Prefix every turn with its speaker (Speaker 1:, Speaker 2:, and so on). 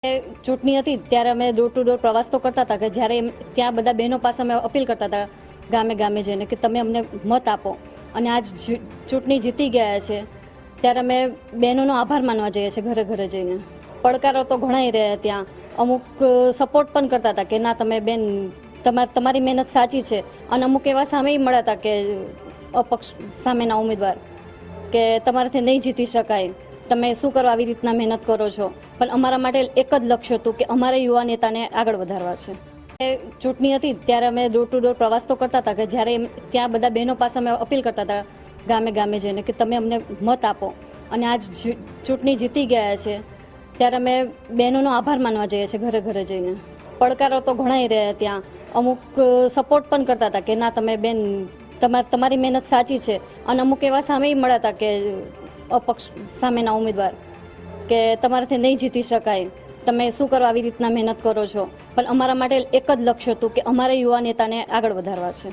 Speaker 1: ચૂંટણી હતી ત્યારે અમે ડોર ટુ ડોર પ્રવાસ તો કરતા હતા કે જ્યારે ત્યાં બધા બહેનો પાસે અમે અપીલ કરતા હતા ગામે ગામે જઈને કે તમે અમને મત આપો, અને આજ ચૂંટણી જીતી ગયા છે ત્યારે અમે બહેનોનો આભાર માનવા જઈએ છીએ ઘરે ઘરે જઈને. પડકારો તો ઘણાય રહ્યા, ત્યાં અમુક સપોર્ટ પણ કરતા હતા કે ના તમે બેન તમારી મહેનત સાચી છે, અને અમુક એવા સામે મળ્યા હતા કે અપક્ષ સામેના ઉમેદવાર કે તમારાથી નહીં જીતી શકાય, તમે શું કરવા આવી રીતના મહેનત કરો છો. પણ અમારા માટે એક જ લક્ષ્ય હતું કે અમારે યુવા નેતાને આગળ વધારવા છે. ચૂંટણી હતી ત્યારે અમે ડોર ટુ ડોર પ્રવાસ તો કરતા હતા કે જ્યારે ત્યાં બધા બહેનો પાસે અમે અપીલ કરતા હતા ગામે ગામે જઈને કે તમે અમને મત આપો, અને આજ ચૂંટણી જીતી ગયા છે ત્યારે અમે બહેનોનો આભાર માનવા જઈએ છીએ ઘરે ઘરે જઈને. પડકારો તો ઘણાય રહ્યા, ત્યાં અમુક સપોર્ટ પણ કરતા હતા કે ના તમે બેન તમારી મહેનત સાચી છે, અને અમુક એવા સામે મળ્યા હતા કે અપક્ષ સામેના ઉમેદવાર કે તમારાથી નહીં જીતી શકાય, તમે શું કરવા આવી રીતના મહેનત કરો છો. પણ અમારા માટે એક જ લક્ષ્ય હતું કે અમારે યુવા નેતાને આગળ વધારવા છે.